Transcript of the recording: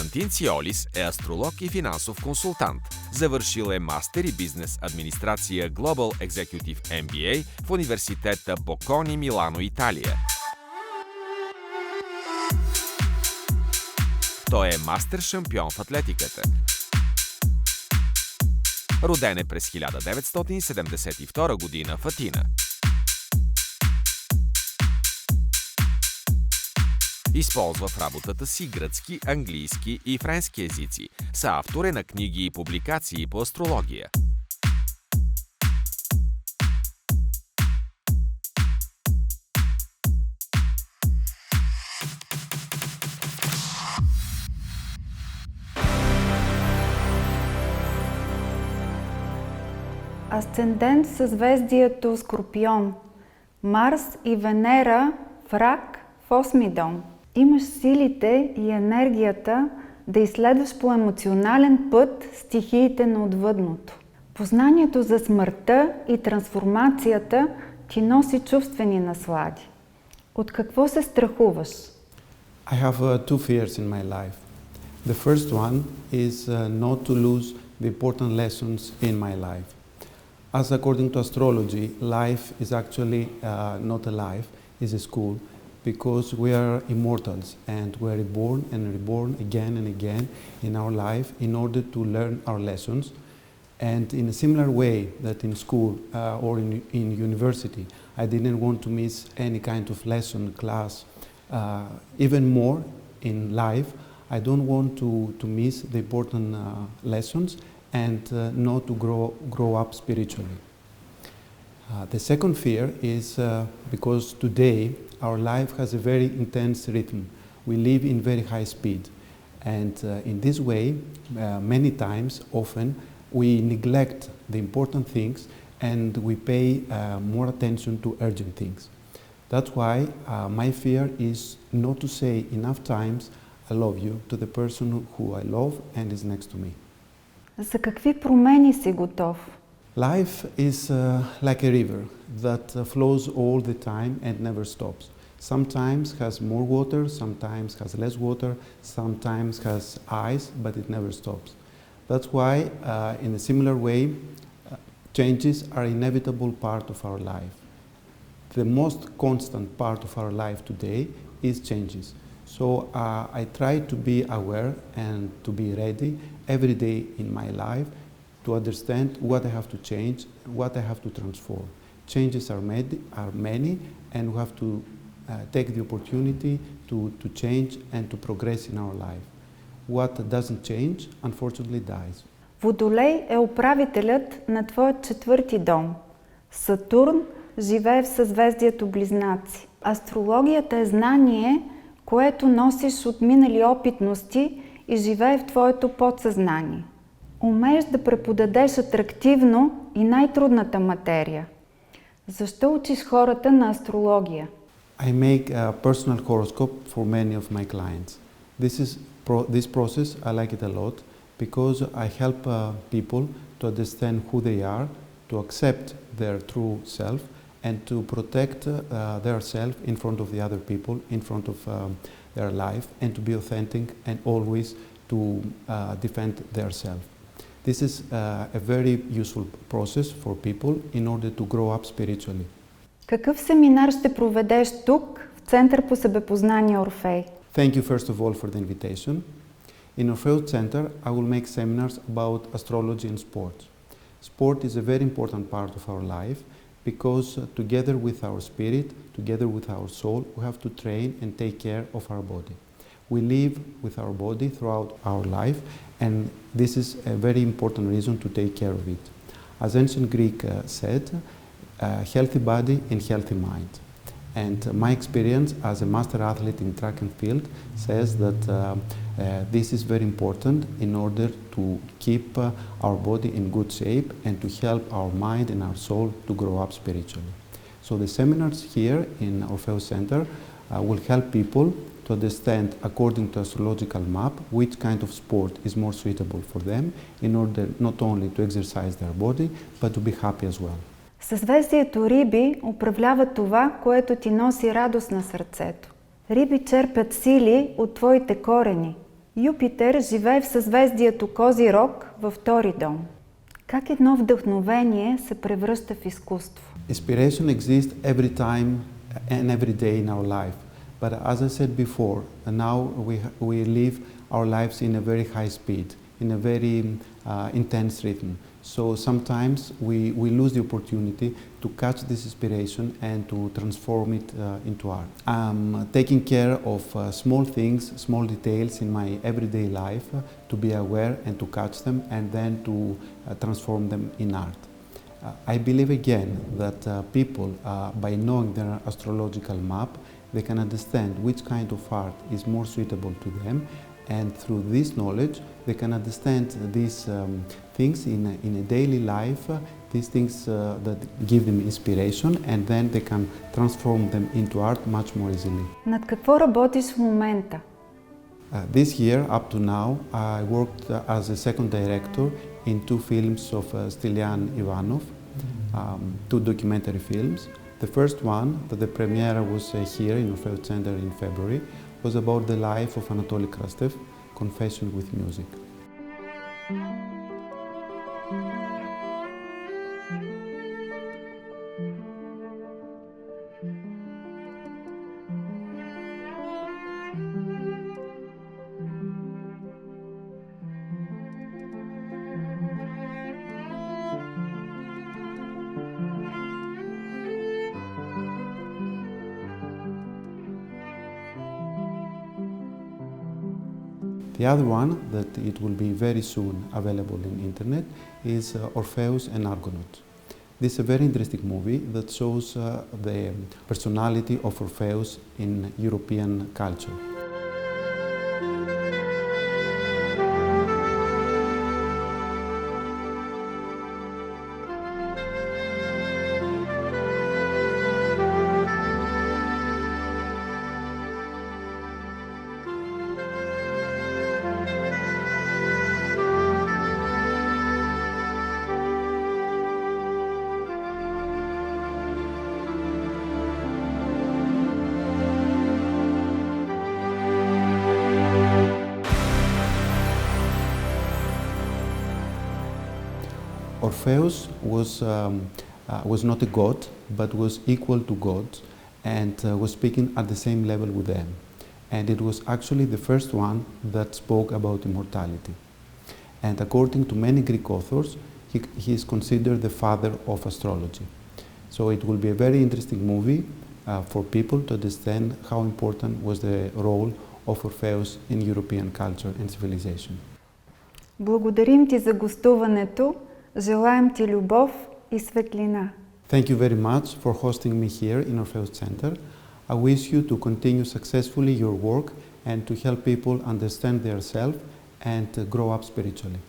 Константин Циолис е астролог и финансов консултант. Завършил е мастер и бизнес администрация Executive МВА в Университета Bocconi Милано, Италия. Той е мастер-шампион в атлетиката. Роден е през 1972 година в Атина. Използва в работата си гръцки, английски и френски езици. Съавтор е на книги и публикации по астрология. Асцендент в съзвездието Скорпион. Марс и Венера в Рак в 8-ми дом. Имаш силите и енергията да изследваш по емоционален път стихиите на отвъдното. Познанието за смъртта и трансформацията ти носи чувствени наслади. От какво се страхуваш? I have two fears in my life. The first one is not to lose the important lessons in my life. As according to astrology, life is actually not a life, it's a school, because we are immortals and we are reborn again and again in our life in order to learn our lessons. And in a similar way that in school or in university, I didn't want to miss any kind of lesson, class, even more in life, I don't want to miss the important lessons and not to grow up spiritually. The second fear is because today our life has a very intense rhythm. We live in very high speed, and in this way, many times, often, we neglect the important things and we pay more attention to urgent things. That's why my fear is not to say enough times I love you to the person who I love and is next to me. За какви промени си готов? Life is like a river that flows all the time and never stops. Sometimes has more water, sometimes has less water, sometimes has ice, but it never stops. That's why, in a similar way, changes are an inevitable part of our life. The most constant part of our life today is changes. So I try to be aware and to be ready every day in my life to understand what I have to change, what I have to transform. Changes are many, and we have to take the opportunity to change and to progress in our life. What doesn't change, unfortunately, dies. Водолей е управителят на твоят четвърти дом. Сатурн живее в съзвездието Близнаци. Астрологията е знание, което носиш от минали опитности и живее в твоето подсъзнание. Умееш да преподадеш атрактивно и най-трудната материя. Защо учиш хората на астрология? I make a personal horoscope for many of my clients. This process, I like it a lot because I help people to understand who they are, to accept their true self, and to protect their self in front of the other people, in front of their life, and to be authentic and always to defend their self. This is a very useful process for people in order to grow up spiritually. Какъв семинар ще проведеш тук, в Център по себепознание Орфей? Thank you first of all for the invitation. In Orfeo Center, I will make seminars about astrology and sports. Sport is a very important part of our life because together with our spirit, together with our soul, we have to train and take care of our body. We live with our body throughout our life, and this is a very important reason to take care of it. As ancient Greek said, healthy body and healthy mind. And my experience as a master athlete in track and field says that this is very important in order to keep our body in good shape and to help our mind and our soul to grow up spiritually. So the seminars here in Orfeo Center will help people to understand, according to astrological map, which kind of sport is more suitable for them in order not only to exercise their body, but to be happy as well. Съзвездието Риби управлява това, което ти носи радост на сърцето. Риби черпят сили от твоите корени. Юпитер живее в съзвездието Козирог във втори дом. Как едно вдъхновение се превръща в изкуство? Inspiration exists every time and every day in our life. But as I said before, now we live our lives in a very high speed, in a very intense rhythm. So sometimes we lose the opportunity to catch this inspiration and to transform it into art. I'm taking care of small things, small details in my everyday life to be aware and to catch them and then to transform them in art. I believe again that people, by knowing their astrological map, they can understand which kind of art is more suitable to them, and through this knowledge they can understand these things in a daily life, these things that give them inspiration, and then they can transform them into art much more easily. Над какво работиш в момента? This year, up to now, I worked as a second director in two films of Stilian Ivanov, two documentary films. The first one, that the premiere was here in Orfeus Center in February, was about the life of Anatoly Krastev, Confession with Music. The other one, that it will be very soon available in internet, is Orpheus and Argonaut. This is a very interesting movie that shows the personality of Orpheus in European culture. Orpheus was not a god, but was equal to gods and was speaking at the same level with them. And it was actually the first one that spoke about immortality. And according to many Greek authors, he is considered the father of astrology. So it will be a very interesting movie for people to understand how important was the role of Orpheus in European culture and civilization. Благодарим ти за гостуването. Желаем ти любов и светлина. Thank you very much for hosting me here in Orpheus Center. I wish you to continue successfully your work and to help people understand themselves and grow up spiritually.